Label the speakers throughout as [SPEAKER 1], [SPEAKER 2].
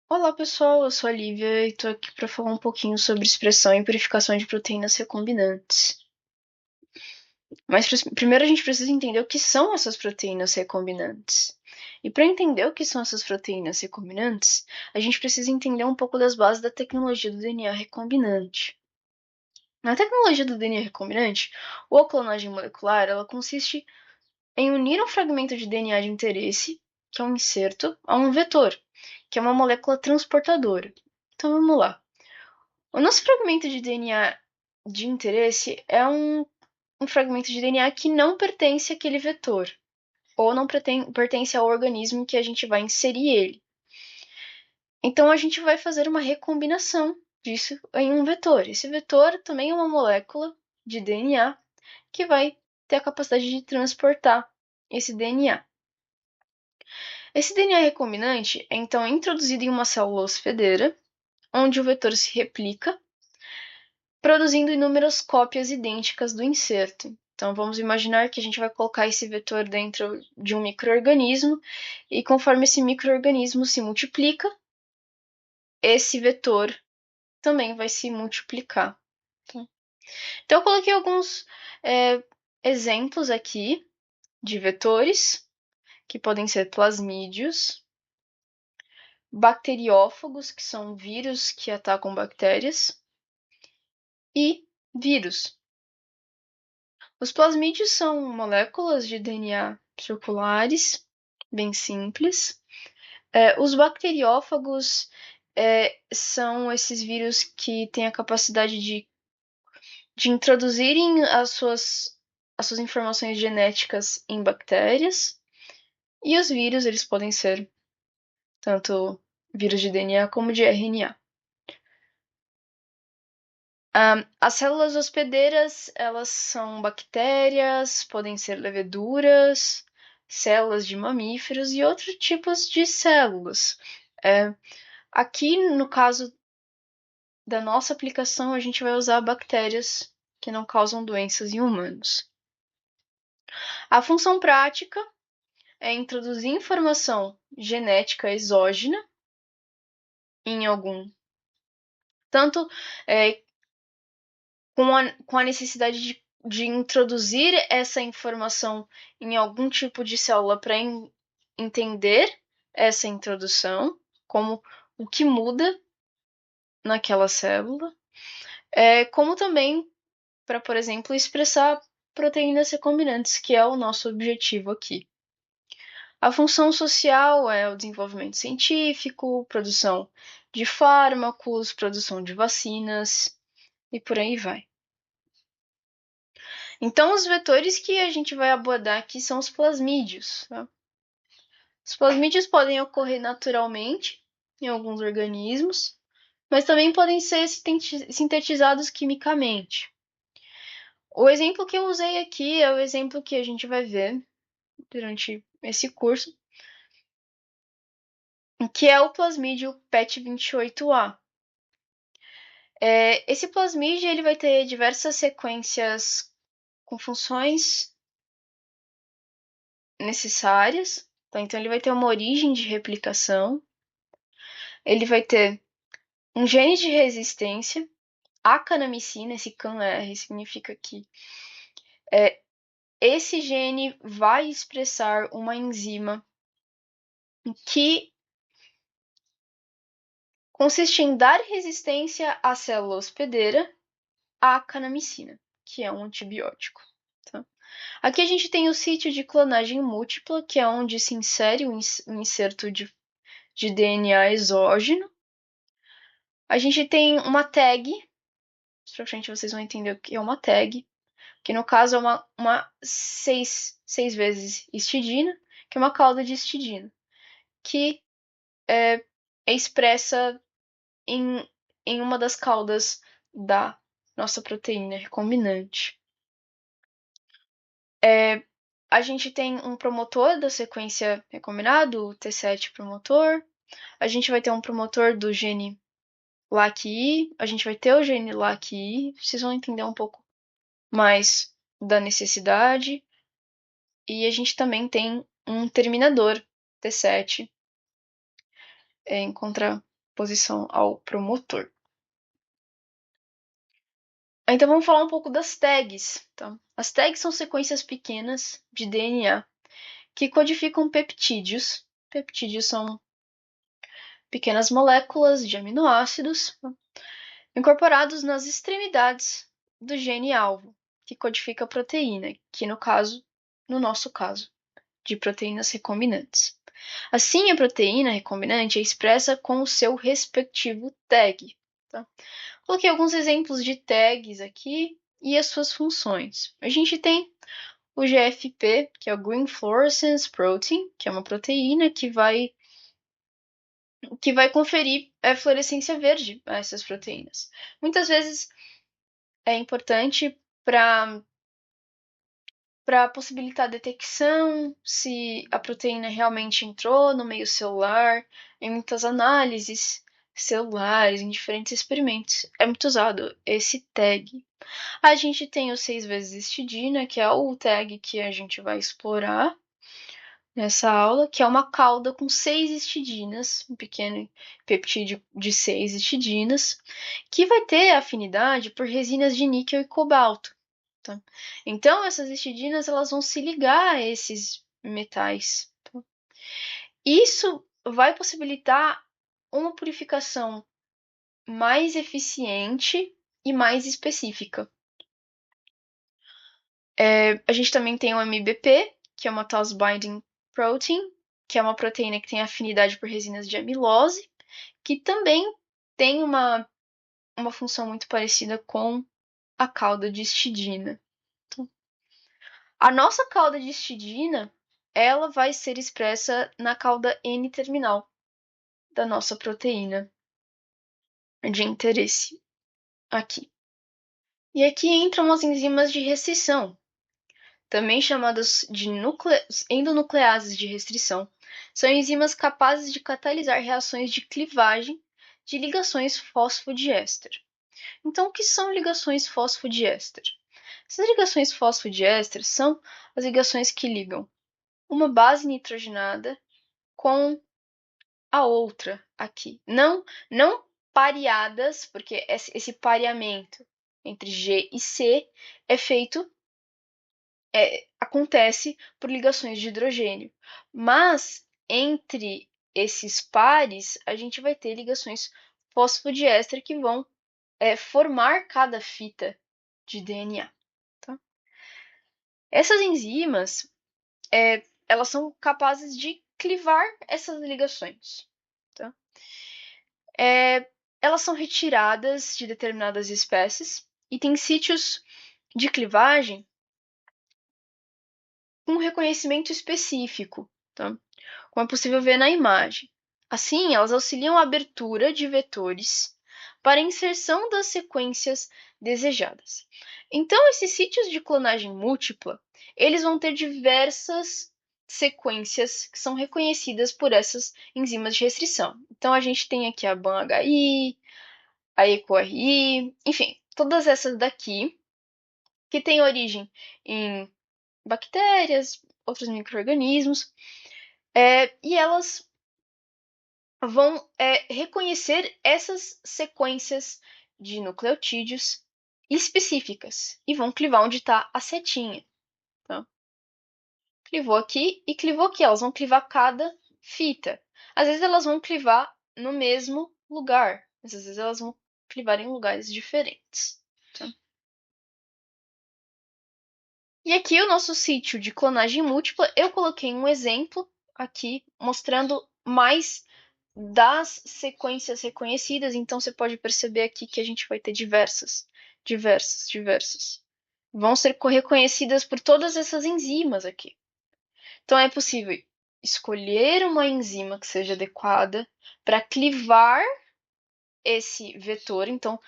[SPEAKER 1] Olá pessoal, eu sou a Lívia e estou aqui para falar um pouquinho sobre expressão e purificação de proteínas recombinantes. Mas primeiro a gente precisa entender o que são essas proteínas recombinantes. E para entender o que são essas proteínas recombinantes, a gente precisa entender um pouco das bases da tecnologia do DNA recombinante. Na tecnologia do DNA recombinante, ou a clonagem molecular, ela consiste em unir um fragmento de DNA de interesse, que é um inserto, a um vetor, que é uma molécula transportadora. Então vamos lá. O nosso fragmento de DNA de interesse é um fragmento de DNA que não pertence àquele vetor, ou não pertence ao organismo que a gente vai inserir ele. Então a gente vai fazer uma recombinação disso em um vetor. Esse vetor também é uma molécula de DNA que vai ter a capacidade de transportar esse DNA. Esse DNA recombinante é então introduzido em uma célula hospedeira, onde o vetor se replica produzindo inúmeras cópias idênticas do inserto. Então, vamos imaginar que a gente vai colocar esse vetor dentro de um microorganismo e conforme esse microorganismo se multiplica, esse vetor também vai se multiplicar. Então, eu coloquei alguns exemplos aqui de vetores, que podem ser plasmídios, bacteriófagos, que são vírus que atacam bactérias, e vírus. Os plasmídios são moléculas de DNA circulares, bem simples. Os bacteriófagos são esses vírus que têm a capacidade de introduzirem as suas informações genéticas em bactérias. E os vírus, eles podem ser tanto vírus de DNA como de RNA. As células hospedeiras, elas são bactérias, podem ser leveduras, células de mamíferos e outros tipos de células. Aqui, no caso da nossa aplicação, a gente vai usar bactérias que não causam doenças em humanos. A função prática é introduzir informação genética exógena em algum, tanto com a necessidade de introduzir essa informação em algum tipo de célula para entender essa introdução, como o que muda naquela célula, como também para, por exemplo, expressar proteínas recombinantes, que é o nosso objetivo aqui. A função social é o desenvolvimento científico, produção de fármacos, produção de vacinas e por aí vai. Então, os vetores que a gente vai abordar aqui são os plasmídios. Tá? Os plasmídios podem ocorrer naturalmente em alguns organismos, mas também podem ser sintetizados quimicamente. O exemplo que eu usei aqui é o exemplo que a gente vai ver durante esse curso, que é o plasmídio PET28A. Esse plasmídio ele vai ter diversas sequências com funções necessárias. Então, ele vai ter uma origem de replicação. Ele vai ter um gene de resistência. A canamicina, esse CAN-R, significa que esse gene vai expressar uma enzima que consiste em dar resistência à célula hospedeira à canamicina, que é um antibiótico. Tá? Aqui a gente tem o sítio de clonagem múltipla, que é onde se insere um inserto de DNA exógeno. A gente tem uma tag, pra frente vocês vão entender o que é uma tag, que no caso é uma 6 vezes histidina, que é uma cauda de histidina, que é expressa em uma das caudas da nossa proteína recombinante. A gente tem um promotor da sequência recombinada, o T7 promotor. A gente vai ter um promotor do gene LAC-I. A gente vai ter o gene LAC-I. Vocês vão entender um pouco mais da necessidade. E a gente também tem um terminador T7 em oposição ao promotor. Então vamos falar um pouco das tags. Tá? As tags são sequências pequenas de DNA que codificam peptídeos. Peptídeos são pequenas moléculas de aminoácidos incorporados nas extremidades do gene alvo, que codifica a proteína, que no nosso caso, de proteínas recombinantes. Assim, a proteína recombinante é expressa com o seu respectivo tag. Tá? Coloquei alguns exemplos de tags aqui e as suas funções. A gente tem o GFP, que é o Green Fluorescence Protein, que é uma proteína que vai conferir a fluorescência verde a essas proteínas. Muitas vezes é importante para possibilitar a detecção se a proteína realmente entrou no meio celular, em muitas análises celulares, em diferentes experimentos. É muito usado esse tag. A gente tem o 6-histidina, que é o tag que a gente vai explorar nessa aula, que é uma cauda com 6 histidinas, um pequeno peptídeo de 6 histidinas, que vai ter afinidade por resinas de níquel e cobalto. Tá? Então, essas histidinas elas vão se ligar a esses metais. Tá? Isso vai possibilitar uma purificação mais eficiente e mais específica. A gente também tem o MBP, que é uma Toss Binding Protein, que é uma proteína que tem afinidade por resinas de amilose, que também tem uma função muito parecida com a cauda de histidina. Então, a nossa cauda de histidina, ela vai ser expressa na cauda N-terminal da nossa proteína de interesse aqui. E aqui entram as enzimas de restrição, também chamadas de endonucleases de restrição, são enzimas capazes de catalisar reações de clivagem de ligações fosfodiéster. Então, o que são ligações fosfodiéster? Essas ligações fosfodiéster são as ligações que ligam uma base nitrogenada com a outra aqui. Não pareadas, porque esse pareamento entre G e C é feito acontece por ligações de hidrogênio. Mas entre esses pares, a gente vai ter ligações fosfodiéster que vão formar cada fita de DNA. Tá? Essas enzimas, elas são capazes de clivar essas ligações. Tá? Elas são retiradas de determinadas espécies e tem sítios de clivagem com reconhecimento específico, tá? Como é possível ver na imagem. Assim, elas auxiliam a abertura de vetores para a inserção das sequências desejadas. Então, esses sítios de clonagem múltipla, eles vão ter diversas sequências que são reconhecidas por essas enzimas de restrição. Então, a gente tem aqui a BAN-HI, a EcoRI, enfim, todas essas daqui, que têm origem em bactérias, outros micro-organismos, e elas vão reconhecer essas sequências de nucleotídeos específicas e vão clivar onde está a setinha. Tá? Clivou aqui e clivou aqui. Elas vão clivar cada fita. Às vezes elas vão clivar no mesmo lugar, mas às vezes elas vão clivar em lugares diferentes. Tá? E aqui o nosso sítio de clonagem múltipla, eu coloquei um exemplo aqui mostrando mais das sequências reconhecidas, então você pode perceber aqui que a gente vai ter diversas. Vão ser reconhecidas por todas essas enzimas aqui. Então é possível escolher uma enzima que seja adequada para clivar esse vetor. Então,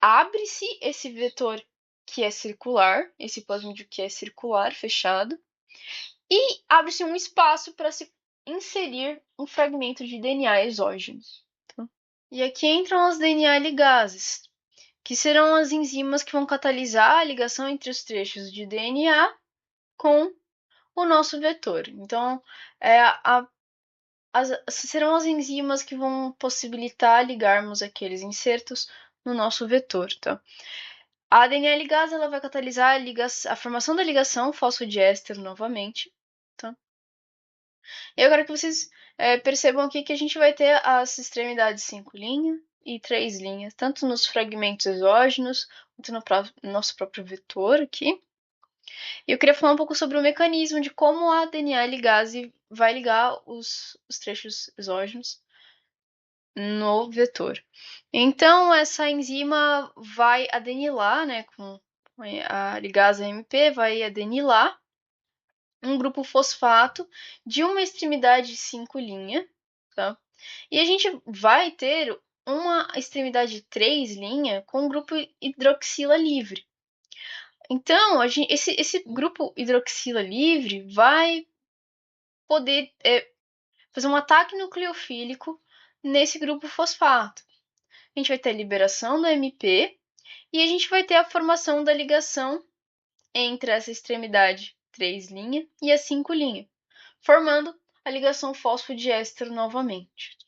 [SPEAKER 1] abre-se esse vetor que é circular, esse plasmídio que é circular, fechado, e abre-se um espaço para se inserir um fragmento de DNA exógeno. Tá? E aqui entram as DNA ligases, que serão as enzimas que vão catalisar a ligação entre os trechos de DNA com o nosso vetor. Então, serão as enzimas que vão possibilitar ligarmos aqueles insertos no nosso vetor, tá? A adenina ligase ela vai catalisar a formação da ligação fosfodiéster novamente, tá? Eu quero que vocês percebam aqui que a gente vai ter as extremidades 5' e 3', tanto nos fragmentos exógenos quanto no nosso próprio vetor aqui. E eu queria falar um pouco sobre o mecanismo de como a DNA ligase vai ligar os trechos exógenos no vetor. Então, essa enzima vai adenilar, né, com a ligase AMP, vai adenilar um grupo fosfato de uma extremidade 5', tá? E a gente vai ter uma extremidade 3' com um grupo hidroxila livre. Então, esse grupo hidroxila livre vai poder fazer um ataque nucleofílico nesse grupo fosfato. A gente vai ter a liberação do MP e a gente vai ter a formação da ligação entre essa extremidade 3' e a 5', formando a ligação fosfodiéster novamente.